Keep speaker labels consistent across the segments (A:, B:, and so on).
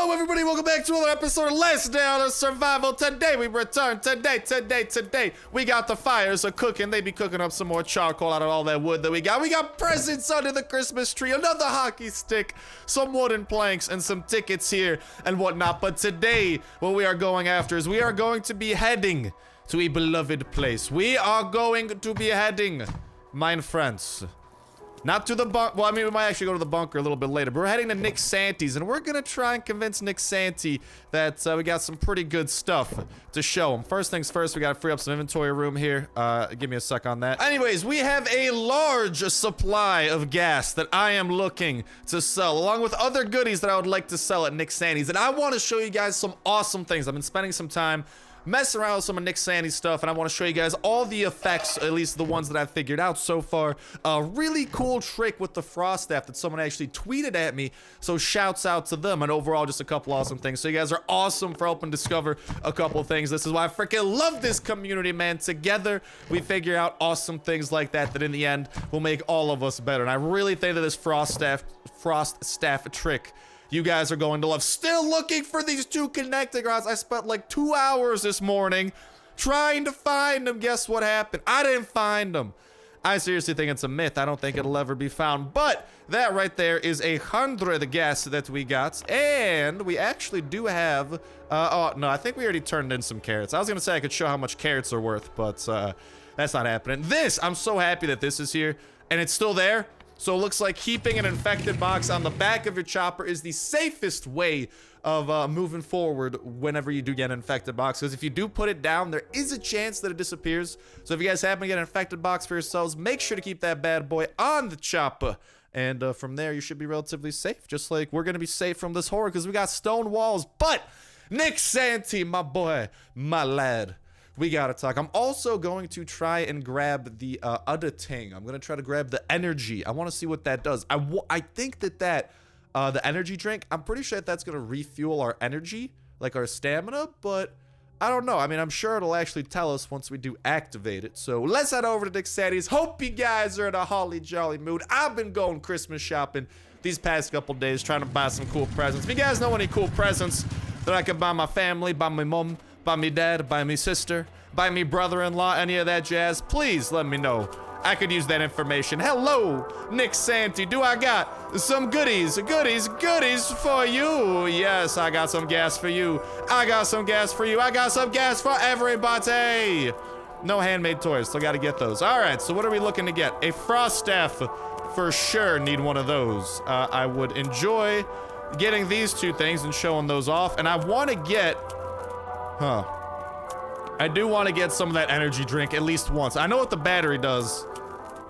A: Hello everybody, welcome back to another episode of Let's Down of Survival. Today we return, today we got the fires a cooking. They be cooking up some more charcoal out of all that wood that we got. We got presents under the Christmas tree, another hockey stick, some wooden planks, and some tickets here and whatnot. But today, what we are going after is we are going to be heading to a beloved place. We are going to be heading, my friends, not to the bunker. Well, I mean, we might actually go to the bunker a little bit later, but we're heading to Nick Sante's, and we're gonna try and convince Nick Sante that we got some pretty good stuff to show him. First things first, we gotta free up some inventory room here. Give me a sec on that. Anyways, we have a large supply of gas that I am looking to sell, along with other goodies that I would like to sell at Nick Sante's, and I want to show you guys some awesome things. I've been spending some time messing around with some of Nick Sante's stuff, and I want to show you guys all the effects, at least the ones that I've figured out so far. A really cool trick with the frost staff that someone actually tweeted at me, so shouts out to them, and overall just a couple awesome things. So you guys are awesome for helping discover a couple things. This is why I freaking love this community, man. Together we figure out awesome things like that that in the end will make all of us better, and I really think that this frost staff trick you guys are going to love. Still looking for these two connecting rods. I spent like 2 hours this morning trying to find them. Guess what happened? I didn't find them. I seriously think it's a myth. I don't think it'll ever be found. But that right there is 100 gas that we got. And we actually do have... oh, no, I think we already turned in some carrots. I was going to say I could show how much carrots are worth, but that's not happening. This, I'm so happy that this is here. And it's still there. So it looks like keeping an infected box on the back of your chopper is the safest way of moving forward whenever you do get an infected box. Because if you do put it down, there is a chance that it disappears. So if you guys happen to get an infected box for yourselves, make sure to keep that bad boy on the chopper. And from there, you should be relatively safe. Just like we're going to be safe from this horror because we got stone walls. But Nick Sante, my boy, my lad, we gotta talk. I'm also going to try and grab the other thing. I'm gonna try to grab the energy. I want to see what that does. I think that the energy drink, I'm pretty sure that's gonna refuel our energy, like our stamina, but I don't know. I mean, I'm sure it'll actually tell us once we do activate it. So let's head over to Nick Sante's. Hope you guys are in a holly jolly mood. I've been going Christmas shopping these past couple days, trying to buy some cool presents. If you guys know any cool presents that I can buy my family, buy my mom, by me dad, by me sister, by me brother-in-law, any of that jazz, please let me know. I could use that information. Hello, Nick Sante. Do I got some goodies for you? Yes, I got some gas for you. I got some gas for you. I got some gas for everybody. No handmade toys, so gotta get those. All right, so what are we looking to get? A frost staff, for sure need one of those. I would enjoy getting these two things and showing those off, and I want to get... I do want to get some of that energy drink at least once. I know what the battery does,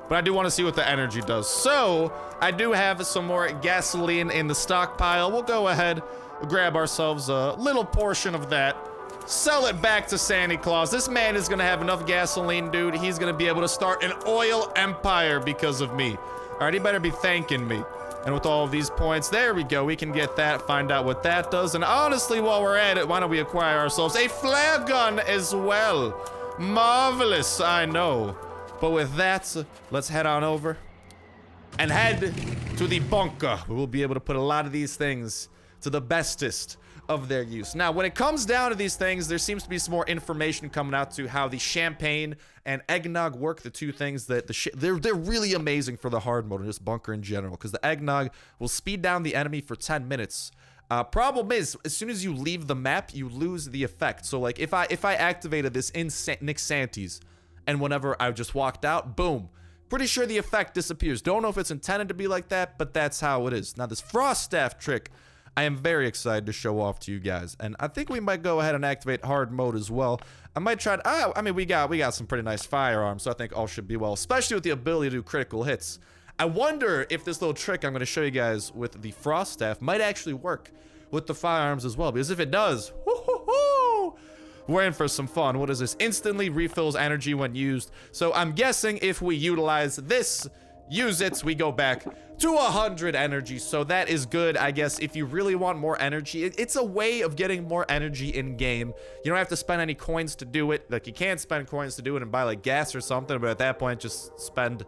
A: but I do want to see what the energy does. So, I do have some more gasoline in the stockpile. We'll go ahead, grab ourselves a little portion of that, sell it back to Santa Claus. This man is going to have enough gasoline, dude. He's going to be able to start an oil empire because of me. All right, he better be thanking me. And with all of these points, there we go. We can get that, find out what that does. And honestly, while we're at it, why don't we acquire ourselves a flare gun as well? Marvelous, I know. But with that, let's head on over and head to the bunker. We will be able to put a lot of these things to the bestest of their use. Now, when it comes down to these things, there seems to be some more information coming out to how the champagne and eggnog work. The two things that they're really amazing for the hard mode in this bunker in general, because the eggnog will speed down the enemy for 10 minutes. Problem is, as soon as you leave the map, you lose the effect. So like if I activated this in Nick Sante's, and whenever I just walked out, boom, pretty sure the effect disappears. Don't know if it's intended to be like that, but that's how it is. Now this frost staff trick, I am very excited to show off to you guys, and I think we might go ahead and activate hard mode as well. I might try to, I mean, we got some pretty nice firearms, so I think all should be well, especially with the ability to do critical hits. I wonder if this little trick I'm going to show you guys with the frost staff might actually work with the firearms as well, because if it does, we're in for some fun. What is this? Instantly refills energy when used. So I'm guessing if we utilize this, use it, we go back to 100 energy. So that is good, I guess. If you really want more energy, it's a way of getting more energy in game. You don't have to spend any coins to do it. Like, you can't spend coins to do it and buy like gas or something, but at that point just spend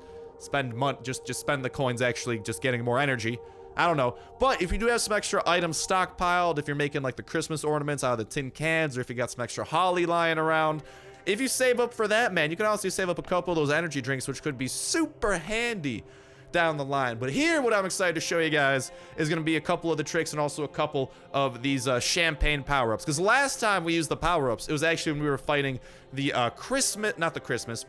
A: money, just spend the coins actually just getting more energy. I don't know. But if you do have some extra items stockpiled, if you're making like the Christmas ornaments out of the tin cans, or if you got some extra holly lying around, if you save up for that, man, you can also save up a couple of those energy drinks, which could be super handy down the line. But here, what I'm excited to show you guys is going to be a couple of the tricks and also a couple of these champagne power-ups. Because last time we used the power-ups, it was actually when we were fighting the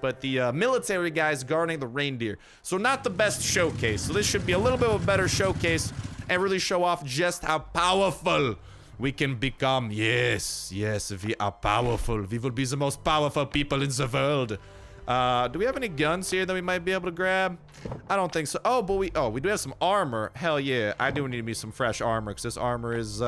A: but the military guys guarding the reindeer. So not the best showcase. So this should be a little bit of a better showcase and really show off just how powerful we can become. Yes, we are powerful. We will be the most powerful people in the world. Do we have any guns here that we might be able to grab? I don't think so. Oh, but we do have some armor. Hell yeah, I do need me some fresh armor, because this armor is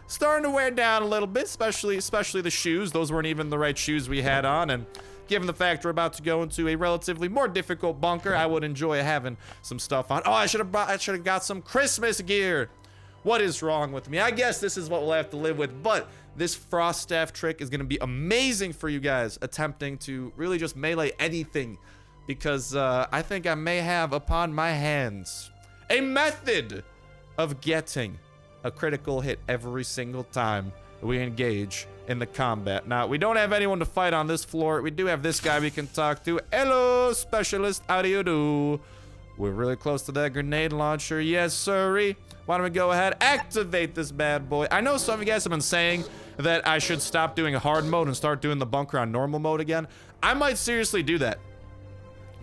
A: starting to wear down a little bit, especially the shoes. Those weren't even the right shoes we had on, and given the fact we're about to go into a relatively more difficult bunker, I would enjoy having some stuff on. Oh, I should have got some Christmas gear. What is wrong with me? I guess this is what we'll have to live with, but this frost staff trick is going to be amazing for you guys attempting to really just melee anything, because I think I may have upon my hands a method of getting a critical hit every single time we engage in the combat. Now, we don't have anyone to fight on this floor. We do have this guy we can talk to. Hello, specialist. How do you do? We're really close to that grenade launcher. Yes, sirree. Why don't we go ahead, activate this bad boy. I know some of you guys have been saying that I should stop doing hard mode and start doing the bunker on normal mode again. I might seriously do that,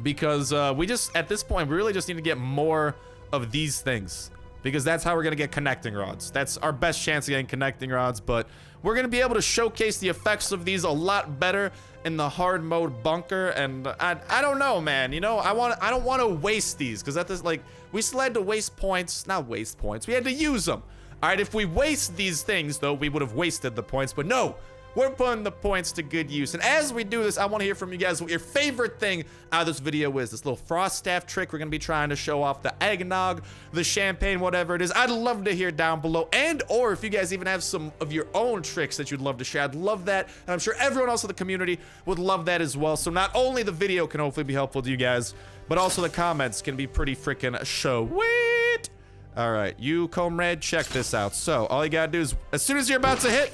A: because we just, at this point, we really just need to get more of these things, because that's how we're gonna get connecting rods. That's our best chance of getting connecting rods, but we're gonna be able to showcase the effects of these a lot better in the hard mode bunker. And I don't know, man, you know, I don't want to waste these, because at this, like, we still had to waste points. Not waste points, we had to use them. All right, if we waste these things, though, we would have wasted the points, but no, we're putting the points to good use. And as we do this, I want to hear from you guys what your favorite thing out of this video is. This little frost staff trick, we're going to be trying to show off the eggnog, the champagne, whatever it is. I'd love to hear down below, and or if you guys even have some of your own tricks that you'd love to share, I'd love that. And I'm sure everyone else in the community would love that as well. So not only the video can hopefully be helpful to you guys, but also the comments can be pretty freaking sweet. All right, you comrade, check this out. So all you gotta do is, as soon as you're about to hit,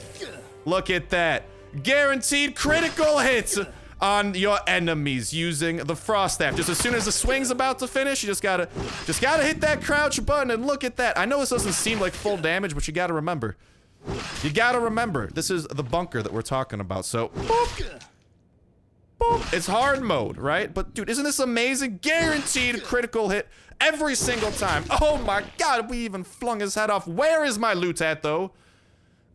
A: look at that. Guaranteed critical hits on your enemies using the frost staff. Just as soon as the swing's about to finish, you just gotta hit that crouch button, and look at that. I know this doesn't seem like full damage, but you gotta remember. This is the bunker that we're talking about. So, boop, boop. It's hard mode, right? But dude, isn't this amazing? Guaranteed critical hit every single time. Oh my god, we even flung his head off. Where is my loot at, though?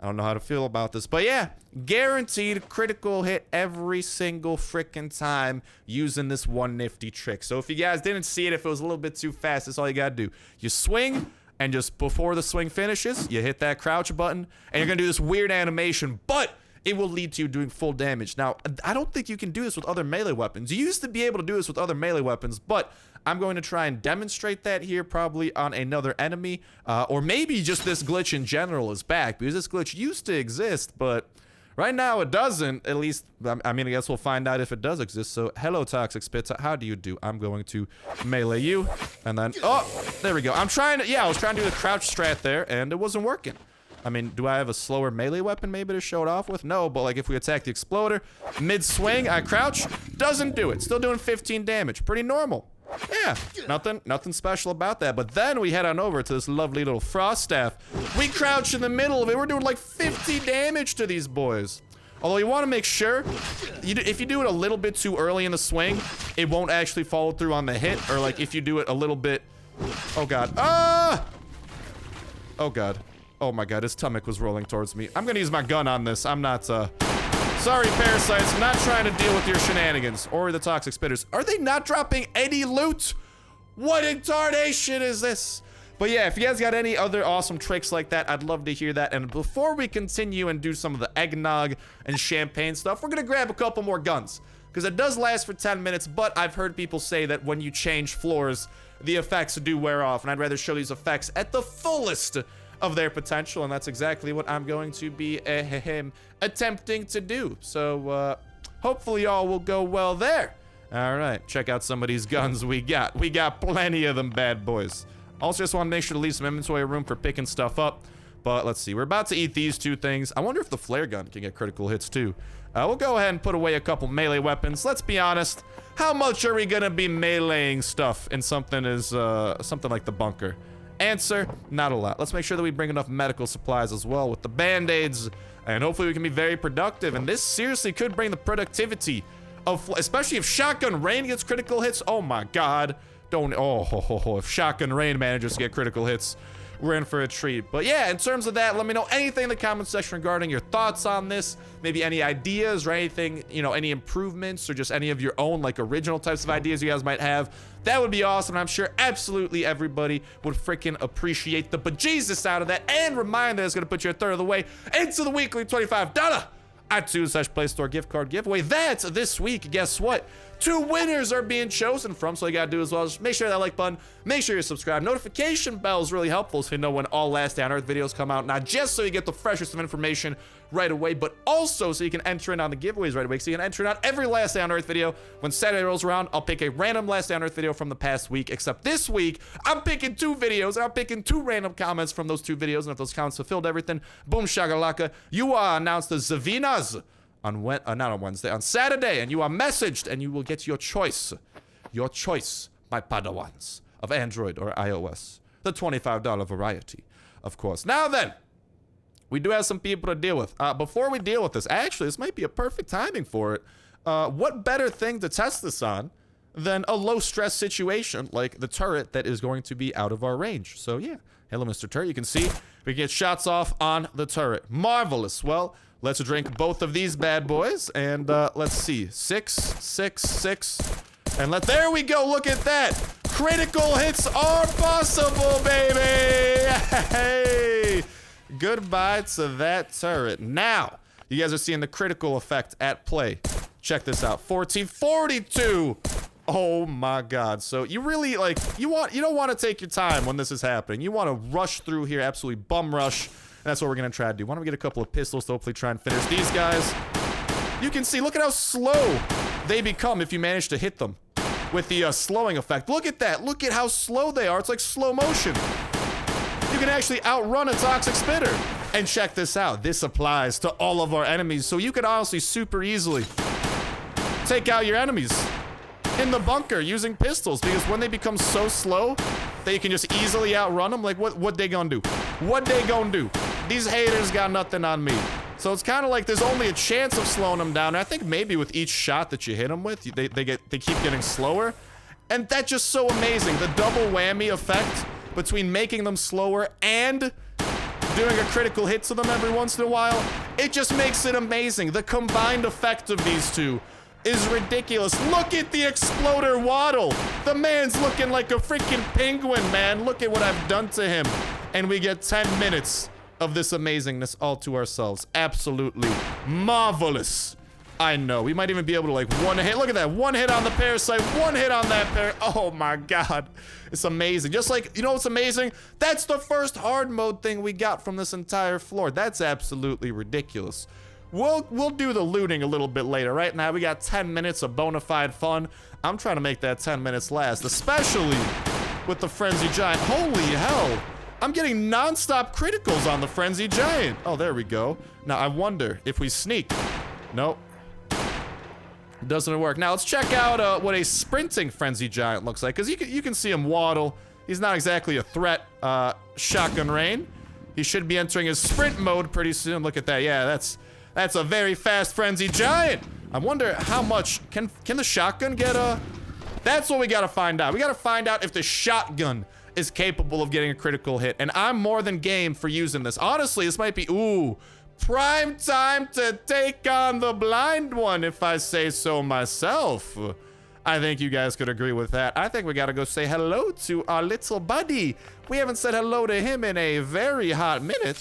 A: I don't know how to feel about this, but yeah, guaranteed critical hit every single freaking time using this one nifty trick. So if you guys didn't see it, if it was a little bit too fast, that's all you gotta do. You swing, and just before the swing finishes, you hit that crouch button, and you're gonna do this weird animation, but it will lead to you doing full damage. Now, I don't think you can do this with other melee weapons. You used to be able to do this with other melee weapons, but I'm going to try and demonstrate that here, probably on another enemy, or maybe just this glitch in general is back, because this glitch used to exist, but right now it doesn't. At least, I mean, I guess we'll find out if it does exist. So, hello, Toxic Spit. How do you do? I'm going to melee you, and then, oh, there we go. I was trying to do the crouch strat there, and it wasn't working. I mean, do I have a slower melee weapon maybe to show it off with? No, but like if we attack the exploder, mid-swing, I crouch, doesn't do it. Still doing 15 damage. Pretty normal. Yeah, nothing special about that. But then we head on over to this lovely little frost staff. We crouch in the middle of it. We're doing like 50 damage to these boys. Although you want to make sure, if you do it a little bit too early in the swing, it won't actually follow through on the hit. Or like if you do it a little bit, oh god, oh god. Oh my god, his stomach was rolling towards me. I'm gonna use my gun on this. I'm not, sorry, parasites. I'm not trying to deal with your shenanigans. Or the toxic spitters. Are they not dropping any loot? What in tarnation is this? But yeah, if you guys got any other awesome tricks like that, I'd love to hear that. And before we continue and do some of the eggnog and champagne stuff, we're gonna grab a couple more guns. Because it does last for 10 minutes, but I've heard people say that when you change floors, the effects do wear off. And I'd rather show these effects at the fullest of their potential, and that's exactly what I'm going to be attempting to do. So hopefully all will go well there. All right, check out some of these guns we got. We got plenty of them bad boys. Also, just want to make sure to leave some inventory room for picking stuff up. But let's see. We're about to eat these two things. I wonder if the flare gun can get critical hits too. We'll go ahead and put away a couple melee weapons. Let's be honest. How much are we gonna be meleeing stuff in something like the bunker? Answer, not a lot. Let's make sure that we bring enough medical supplies as well with the band-aids. And hopefully we can be very productive. And this seriously could bring the productivity of, especially if Shotgun Rain gets critical hits. Oh my God. If Shotgun Rain manages to get critical hits, we're in for a treat. But yeah, in terms of that, let me know anything in the comment section regarding your thoughts on this. Maybe any ideas or anything, you know, any improvements or just any of your own, like, original types of ideas you guys might have. That would be awesome. I'm sure absolutely everybody would freaking appreciate the bejesus out of that. And remind that it's going to put you a third of the way into the weekly $25 iTunes/Play Store gift card giveaway. That's this week. Guess what? 2 winners are being chosen from, so all you gotta do as well is make sure that like button, make sure you're subscribed. Notification bell is really helpful so you know when all Last Day on Earth videos come out, not just so you get the freshest of information right away, but also so you can enter in on the giveaways right away, so you can enter in on every Last Day on Earth video. When Saturday rolls around, I'll pick a random Last Day on Earth video from the past week, except this week, I'm picking 2 videos, and I'm picking 2 random comments from those 2 videos, and if those comments fulfilled everything, boom shakalaka, you are announced as Zavinas on not on Wednesday, on Saturday, and you are messaged, and you will get your choice, my Padawans, of Android or iOS, the $25 variety, of course. Now then, we do have some people to deal with. Before we deal with this, actually, this might be a perfect timing for it. What better thing to test this on than a low-stress situation like the turret that is going to be out of our range? So yeah, hello, Mr. Turret. You can see we can get shots off on the turret. Marvelous. Well, let's drink both of these bad boys, and let's see. 6, 6, 6, and there we go. Look at that. Critical hits are possible, baby. Hey, goodbye to that turret. Now, you guys are seeing the critical effect at play. Check this out. 1442. Oh my God. So you really, like, you don't want to take your time when this is happening. You want to rush through here, absolutely bum rush. That's what we're gonna try to do. Why don't we get a couple of pistols to hopefully try and finish these guys? You can see, look at how slow they become if you manage to hit them with the slowing effect. Look at that. Look at how slow they are. It's like slow motion. You can actually outrun a toxic spitter. And check this out. This applies to all of our enemies. So you can honestly super easily take out your enemies in the bunker using pistols, because when they become so slow that you can just easily outrun them, like what they gonna do? What they gonna do? These haters got nothing on me. So it's kind of like there's only a chance of slowing them down. And I think maybe with each shot that you hit them with, they keep getting slower. And that's just so amazing. The double whammy effect between making them slower and doing a critical hit to them every once in a while, it just makes it amazing. The combined effect of these two is ridiculous. Look at the exploder waddle. The man's looking like a freaking penguin, man. Look at what I've done to him. And we get 10 minutes of this amazingness all to ourselves. Absolutely marvelous. I know. We might even be able to, like, one hit. Look at that. One hit on the parasite. One hit on that Oh my God. It's amazing. Just like, you know what's amazing? That's the first hard mode thing we got from this entire floor. That's absolutely ridiculous. We'll do the looting a little bit later. Right now, we got 10 minutes of bona fide fun. I'm trying to make that 10 minutes last, especially with the Frenzy Giant. Holy hell. I'm getting non-stop criticals on the Frenzy Giant. Oh, there we go. Now, I wonder if we sneak. Nope. Doesn't work. Now, let's check out what a sprinting Frenzy Giant looks like, because you can see him waddle. He's not exactly a threat. Shotgun Rain. He should be entering his sprint mode pretty soon. Look at that. Yeah, that's a very fast Frenzy Giant. I wonder how much can the shotgun get that's what we gotta find out. We gotta find out if the shotgun is capable of getting a critical hit. And I'm more than game for using this. Honestly, this might be, prime time to take on the blind one, if I say so myself. I think you guys could agree with that. I think we gotta go say hello to our little buddy. We haven't said hello to him in a very hot minute.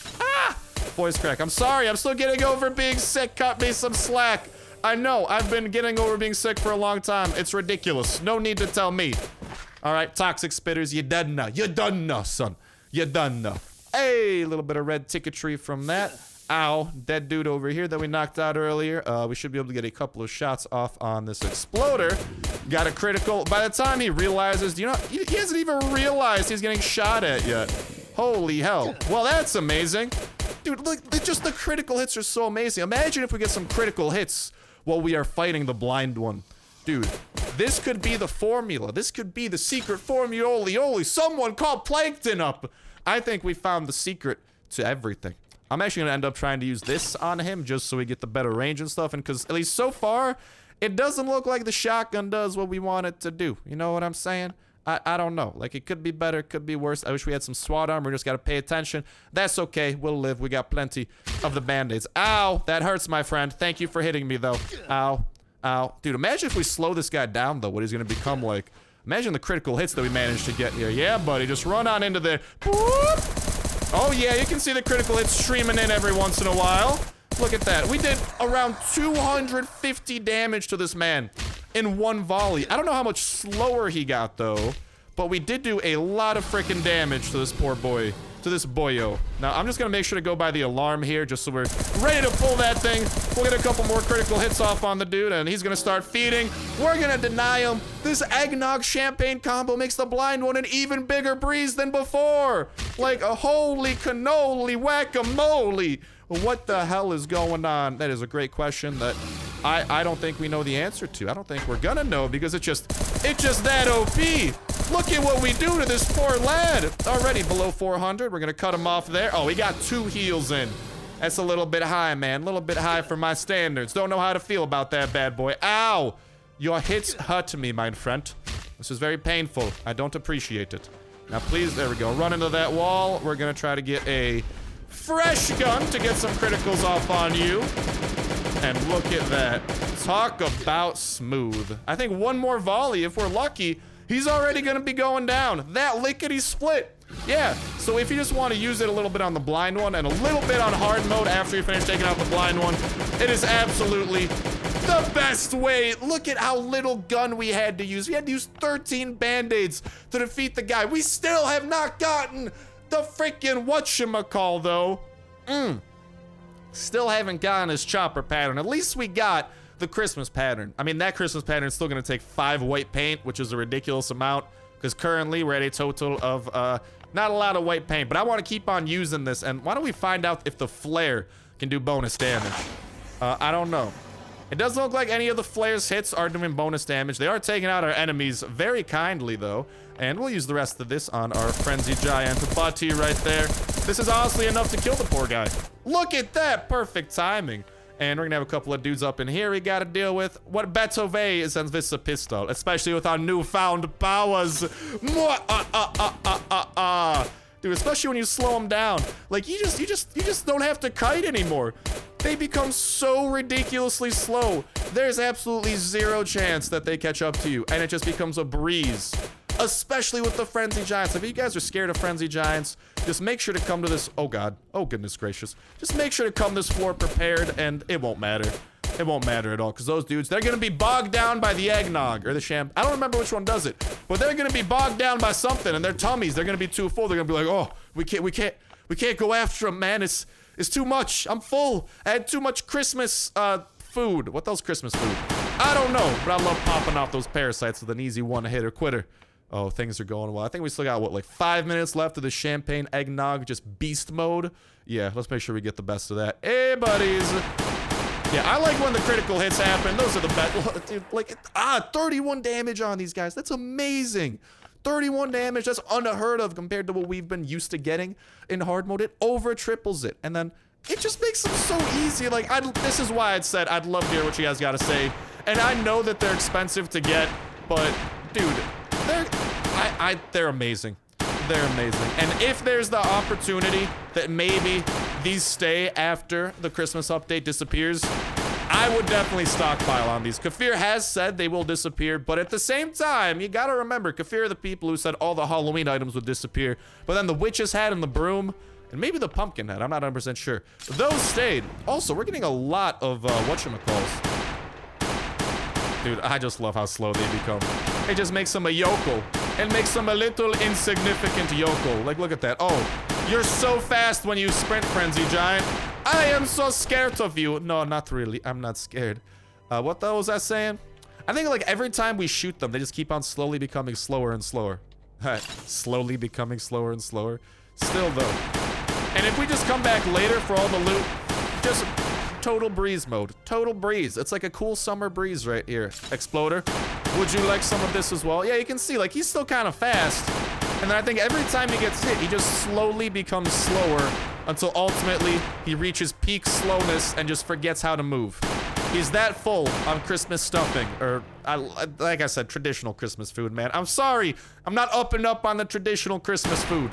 A: Voice crack. I'm sorry. I'm still getting over being sick. Cut me some slack. I know. I've been getting over being sick for a long time. It's ridiculous. No need to tell me. All right, toxic spitters. You done now. You done now, son. You done now. Hey, a little bit of red ticketry from that. Ow. Dead dude over here that we knocked out earlier. We should be able to get a couple of shots off on this exploder. Got a critical. By the time he realizes, he hasn't even realized he's getting shot at yet. Holy hell. Well, that's amazing. Dude, look, just the critical hits are so amazing. Imagine if we get some critical hits while we are fighting the blind one. Dude, this could be the formula. This could be the secret formula. Someone called Plankton up. I think we found the secret to everything. I'm actually going to end up trying to use this on him just so we get the better range and stuff. And because at least so far, it doesn't look like the shotgun does what we want it to do. You know what I'm saying? I don't know. Like, it could be better, it could be worse. I wish we had some SWAT armor. We just got to pay attention. That's okay. We'll live. We got plenty of the band-aids. Ow! That hurts, my friend. Thank you for hitting me, though. Ow. Ow. Dude, imagine if we slow this guy down, though, what he's going to become like. Imagine the critical hits that we managed to get here. Yeah, buddy. Just run on into there. Boop. Oh, yeah. You can see the critical hits streaming in every once in a while. Look at that. We did around 250 damage to this man in one volley. I don't know how much slower he got, though, but we did do a lot of freaking damage to this poor boy, to this boyo. Now, I'm just gonna make sure to go by the alarm here, just so we're ready to pull that thing. We'll get a couple more critical hits off on the dude, and he's gonna start feeding. We're gonna deny him. This eggnog champagne combo makes the blind one an even bigger breeze than before. Like a holy cannoli whack-a-mole. What the hell is going on? That is a great question that I don't think we know the answer to. I don't think we're gonna know because it's just that OP. Look at what we do to this poor lad. Already below 400. We're gonna cut him off there. Oh, we got 2 heals in. That's a little bit high, man. A little bit high for my standards. Don't know how to feel about that bad boy. Ow! Your hits hurt me, my friend. This is very painful. I don't appreciate it. Now, please, there we go. Run into that wall. We're gonna try to get a fresh gun to get some criticals off on you. And look at that. Talk about smooth. I think one more volley, if we're lucky, he's already gonna be going down. That lickety split. Yeah, so if you just want to use it a little bit on the blind one and a little bit on hard mode after you finish taking out the blind one, it is absolutely the best way. Look at how little gun we had to use. We had to use 13 band-aids to defeat the guy. We still have not gotten the freaking whatchamacall, though. Still haven't gotten his chopper pattern. At least we got the Christmas pattern. I mean, that Christmas pattern is still going to take 5 white paint, which is a ridiculous amount, because currently we're at a total of not a lot of white paint. But I want to keep on using this, and why don't we find out if the flare can do bonus damage? I don't know. It doesn't look like any of the flare's hits are doing bonus damage. They are taking out our enemies very kindly, though. And we'll use the rest of this on our Frenzy Giant Butty right there. This is honestly enough to kill the poor guy. Look at that. Perfect timing. And we're going to have a couple of dudes up in here we got to deal with. What better way is than this a pistol, especially with our newfound powers. Dude, especially when you slow them down. Like, you just don't have to kite anymore. They become so ridiculously slow. There's absolutely 0 chance that they catch up to you, and it just becomes a breeze. Especially with the Frenzy Giants. If you guys are scared of Frenzy Giants, just make sure to come to this. Oh, God. Oh, goodness gracious. Just make sure to come this floor prepared, and it won't matter. It won't matter at all, because those dudes, they're going to be bogged down by the eggnog, or the champ. I don't remember which one does it, but they're going to be bogged down by something, and their tummies, they're going to be too full. They're going to be like, oh, we can't go after them, man. It's too much. I'm full. I had too much Christmas food. What those Christmas food? I don't know, but I love popping off those parasites with an easy one-hitter quitter. Oh, things are going well. I think we still got, what, like 5 minutes left of the champagne eggnog, just beast mode. Yeah, let's make sure we get the best of that. Hey, buddies. Yeah, I like when the critical hits happen. Those are the best. Dude, like, 31 damage on these guys. That's amazing. 31 damage. That's unheard of compared to what we've been used to getting in hard mode. It over triples it. And then it just makes them so easy. Like, this is why I said I'd love to hear what you guys got to say. And I know that they're expensive to get, but, dude, they're amazing. They're amazing. And if there's the opportunity that maybe these stay after the Christmas update disappears, I would definitely stockpile on these. Kafir has said they will disappear, but at the same time, you gotta remember, Kafir are the people who said all the Halloween items would disappear, but then the witch's hat and the broom, and maybe the pumpkin hat, I'm not 100% sure. Those stayed. Also, we're getting a lot of whatchamacalls. Dude, I just love how slow they become. It just makes them a yokel. It makes them a little insignificant yokel. Like, look at that. Oh, You're so fast when you sprint, Frenzy Giant. I am so scared of you. No, not really. I'm not scared. What the hell was I saying? I think like every time we shoot them, they just keep on slowly becoming slower and slower. Slowly becoming slower and slower. Still though. And if we just come back later for all the loot, just total breeze mode. Total breeze. It's like a cool summer breeze right here. Exploder, would you like some of this as well? Yeah, you can see like he's still kind of fast. And then I think every time he gets hit, he just slowly becomes slower until ultimately he reaches peak slowness and just forgets how to move. He's that full on Christmas stuffing, or like I said, traditional Christmas food, man. I'm sorry, I'm not up and up on the traditional Christmas food,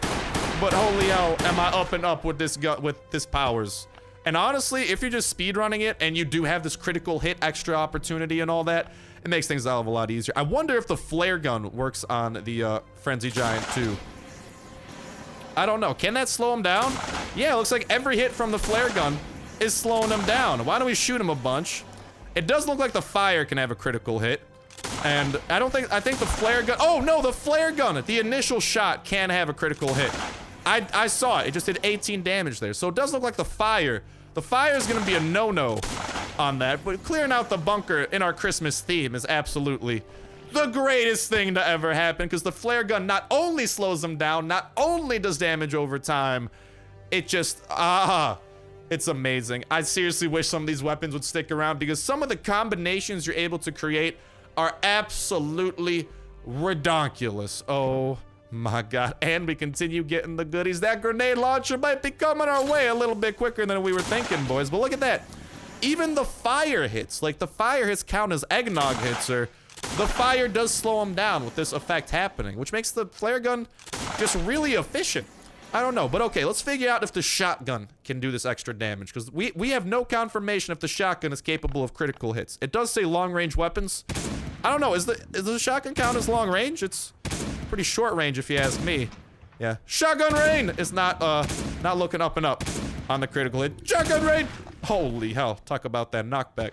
A: but holy hell, am I up and up with this powers. And honestly, if you're just speedrunning it and you do have this critical hit extra opportunity and all that, it makes things a hell of a lot easier. I wonder if the flare gun works on the Frenzy Giant too. I don't know. Can that slow him down? Yeah, it looks like every hit from the flare gun is slowing him down. Why don't we shoot him a bunch? It does look like the fire can have a critical hit. And I think the flare gun, oh no, the flare gun, the initial shot can have a critical hit. I saw it, it just did 18 damage there. So it does look like the fire is gonna be a no-no on that, but clearing out the bunker in our Christmas theme is absolutely the greatest thing to ever happen, because the flare gun not only slows them down, not only does damage over time, it just, it's amazing. I seriously wish some of these weapons would stick around, because some of the combinations you're able to create are absolutely redonkulous. Oh my god. And we continue getting the goodies. That grenade launcher might be coming our way a little bit quicker than we were thinking, boys. But look at that. Even the fire hits, like the fire hits count as eggnog hits, or the fire does slow them down with this effect happening, which makes the flare gun just really efficient. I don't know, but okay, let's figure out if the shotgun can do this extra damage, because we have no confirmation if the shotgun is capable of critical hits. It does say long-range weapons. I don't know, is the shotgun count as long range? It's pretty short range if you ask me. Yeah, shotgun rain is not looking up and up on the critical hit. Shotgun rain! Holy hell, talk about that knockback.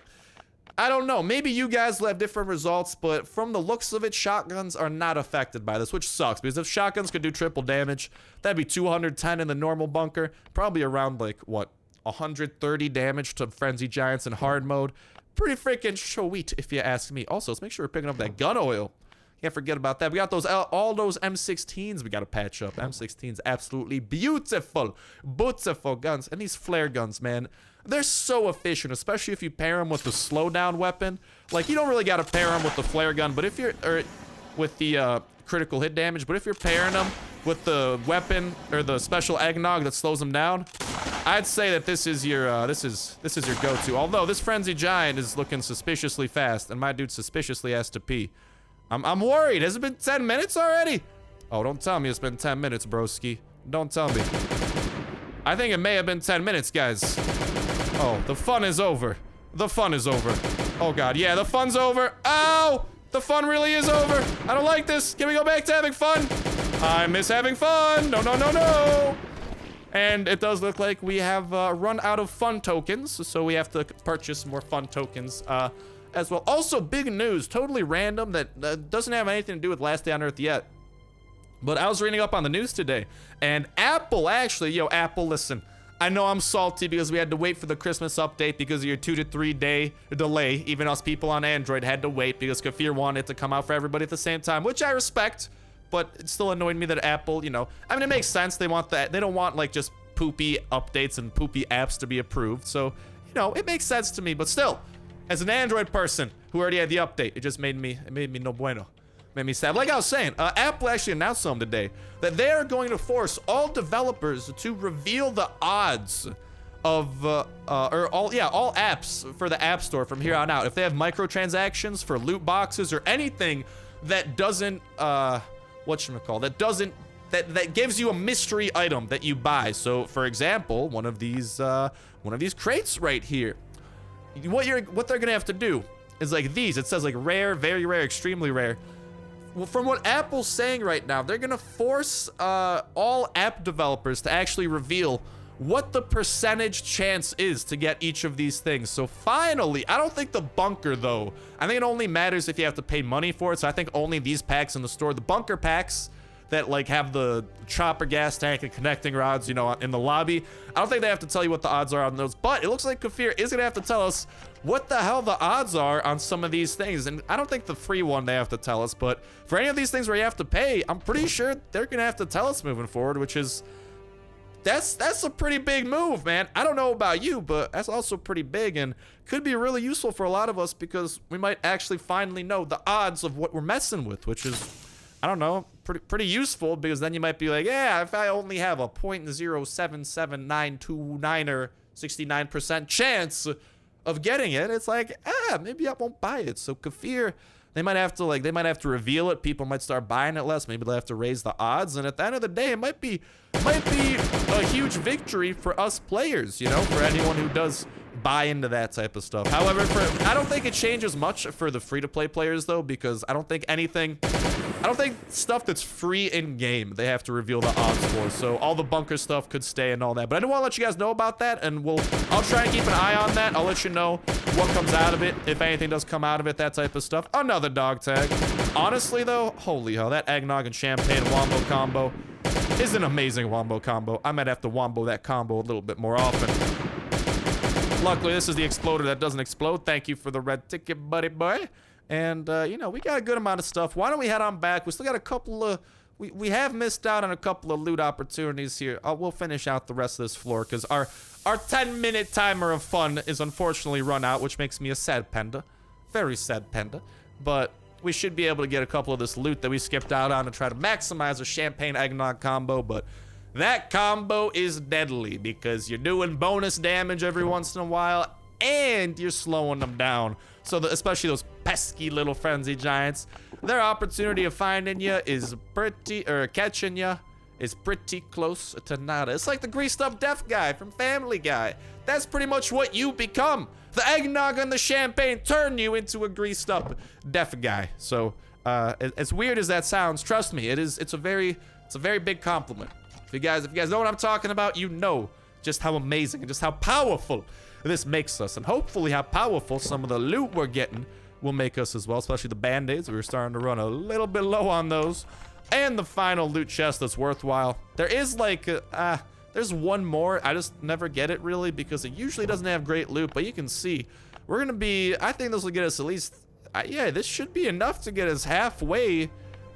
A: I don't know, maybe you guys will have different results, but from the looks of it, shotguns are not affected by this, which sucks, because if shotguns could do triple damage, that'd be 210 in the normal bunker, probably around like, what, 130 damage to Frenzy Giants in hard mode. Pretty freaking sweet, if you ask me. Also, let's make sure we're picking up that gun oil. Can't forget about that. We got those all those M16s we got to patch up. M16s, absolutely beautiful, beautiful guns. And these flare guns, man, they're so efficient, especially if you pair them with the slowdown weapon. Like, you don't really got to pair them with the flare gun, but if you're, or with the critical hit damage, but if you're pairing them with the weapon or the special eggnog that slows them down, I'd say that this is your this is your go-to. Although this Frenzy Giant is looking suspiciously fast, and my dude suspiciously has to pee. I'm worried. Has it been 10 minutes already? Oh, don't tell me it's been 10 minutes, broski. Don't tell me. I think it may have been 10 minutes, guys. Oh, the fun is over. The fun is over. Oh god, yeah, the fun's over. Ow! The fun really is over. I don't like this. Can we go back to having fun? I miss having fun. No, no, no, no. And it does look like we have run out of fun tokens, so we have to purchase more fun tokens as well. Also, big news, totally random, that doesn't have anything to do with Last Day on Earth yet. But I was reading up on the news today, and Apple actually, yo, Apple, listen, I know I'm salty because we had to wait for the Christmas update because of your 2 to 3 day delay. Even us people on Android had to wait because Kafir wanted it to come out for everybody at the same time, which I respect. But it still annoyed me that Apple, you know, I mean, it makes sense. They want that. They don't want like just poopy updates and poopy apps to be approved. So, you know, it makes sense to me. But still, as an Android person who already had the update, it just made me no bueno. Made me sad. Like I was saying, Apple actually announced something today that they are going to force all developers to reveal the odds of all apps for the App Store from here on out. If they have microtransactions for loot boxes or anything that doesn't that gives you a mystery item that you buy. So for example, one of these crates right here, what they're gonna have to do is like these. It says like rare, very rare, extremely rare. Well, from what Apple's saying right now, they're gonna force all app developers to actually reveal what the percentage chance is to get each of these things. So finally, I don't think the bunker though. I think it only matters if you have to pay money for it. So I think only these packs in the store, the bunker packs, that like have the chopper gas tank and connecting rods, you know, in the lobby. I don't think they have to tell you what the odds are on those, but it looks like Kafir is gonna have to tell us what the hell the odds are on some of these things. And I don't think the free one they have to tell us, but for any of these things where you have to pay, I'm pretty sure they're gonna have to tell us moving forward, which is, that's a pretty big move, man. I don't know about you, but that's also pretty big and could be really useful for a lot of us because we might actually finally know the odds of what we're messing with, which is, I don't know, pretty useful, because then you might be like, yeah, if I only have a 0.077929 or 69% chance of getting it, it's like, maybe I won't buy it. So Kafir, they might have to reveal it. People might start buying it less. Maybe they'll have to raise the odds. And at the end of the day, it might be a huge victory for us players, you know, for anyone who does buy into that type of stuff. However, I don't think it changes much for the free-to-play players, though, because I don't think stuff that's free in-game they have to reveal the odds for. So all the bunker stuff could stay and all that. But I didn't want to let you guys know about that, and I'll try and keep an eye on that. I'll let you know what comes out of it, if anything does come out of it, that type of stuff. Another dog tag. Honestly, though, holy hell, that eggnog and champagne wombo combo is an amazing wombo combo. I might have to wombo that combo a little bit more often. Luckily, this is the exploder that doesn't explode. Thank you for the red ticket, buddy boy. And, you know, we got a good amount of stuff. Why don't we head on back? We still got a couple of... We have missed out on a couple of loot opportunities here. We'll finish out the rest of this floor, because our 10-minute timer of fun is unfortunately run out, which makes me a sad panda. Very sad panda. But we should be able to get a couple of this loot that we skipped out on and try to maximize a champagne eggnog combo, but... that combo is deadly because you're doing bonus damage every once in a while and you're slowing them down. So especially those pesky little frenzy giants, their opportunity of finding you is catching you is pretty close to nada. It's like the greased up deaf guy from Family Guy. That's pretty much what you become. The eggnog and the champagne turn you into a greased up deaf guy. So as weird as that sounds, trust me, it's a very big compliment. If you guys know what I'm talking about, you know just how amazing and just how powerful this makes us. And hopefully how powerful some of the loot we're getting will make us as well, especially the band-aids. We're starting to run a little bit low on those. And the final loot chest that's worthwhile. There is like, there's one more. I just never get it really because it usually doesn't have great loot. But you can see, we're going to be, I think this will get us at least, yeah, this should be enough to get us halfway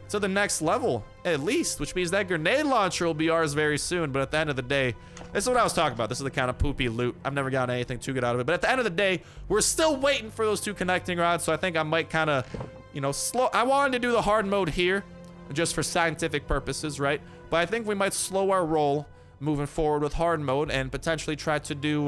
A: to the next level, at least, which means that grenade launcher will be ours very soon. But at the end of the day, this is what I was talking about. This is the kind of poopy loot. I've never gotten anything too good out of it. But at the end of the day, we're still waiting for those 2 connecting rods. So I think I might kind of, you know, slow. I wanted to do the hard mode here just for scientific purposes, right? But I think we might slow our roll moving forward with hard mode and potentially try to do,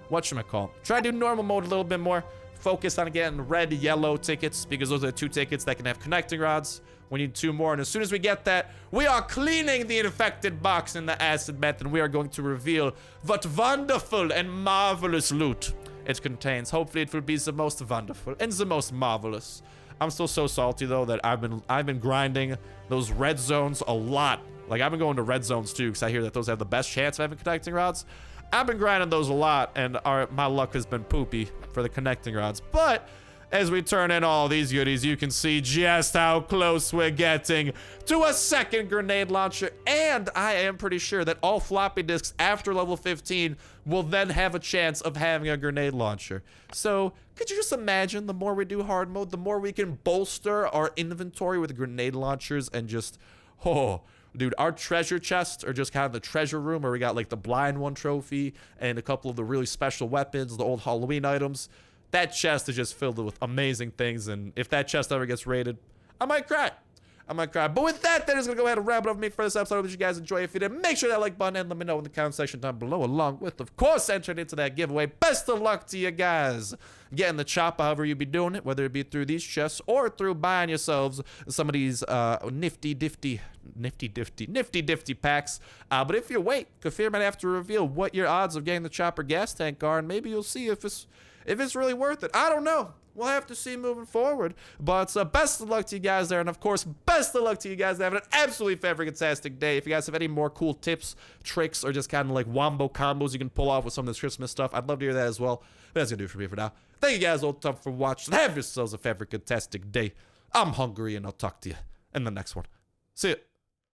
A: whatchamacall. Try to do normal mode a little bit more. Focus on getting red, yellow tickets because those are the 2 tickets that can have connecting rods. We need 2 more, and as soon as we get that, we are cleaning the infected box in the acid bath, and we are going to reveal what wonderful and marvelous loot it contains. Hopefully, it will be the most wonderful and the most marvelous. I'm still so salty though that I've been grinding those red zones a lot. Like I've been going to red zones too, because I hear that those have the best chance of having connecting rods. I've been grinding those a lot, and my luck has been poopy for the connecting rods. But as we turn in all these goodies, you can see just how close we're getting to a second grenade launcher. And I am pretty sure that all floppy disks after level 15 will then have a chance of having a grenade launcher. So could you just imagine, the more we do hard mode, the more we can bolster our inventory with grenade launchers and just, oh, dude, our treasure chests are just kind of the treasure room where we got like the blind one trophy and a couple of the really special weapons, the old Halloween items. That chest is just filled with amazing things, and if that chest ever gets raided, I might cry. I might cry. But with that is going to go ahead and wrap it up for me for this episode. I hope you guys enjoy. If you did, make sure that like button and let me know in the comment section down below, along with, of course, entering into that giveaway. Best of luck to you guys getting the chop, however you be doing it, whether it be through these chests or through buying yourselves some of these nifty diffy packs. But if you wait, Kafir might have to reveal what your odds of getting the chopper gas tank are, and maybe you'll see if it's really worth it. I don't know. We'll have to see moving forward. But best of luck to you guys there. And, of course, best of luck to you guys having an absolutely fantastic day. If you guys have any more cool tips, tricks, or just kind of like wombo combos you can pull off with some of this Christmas stuff, I'd love to hear that as well. But that's going to do it for me for now. Thank you guys all the time for watching. Have yourselves a fantastic day. I'm hungry, and I'll talk to you in the next one. See ya.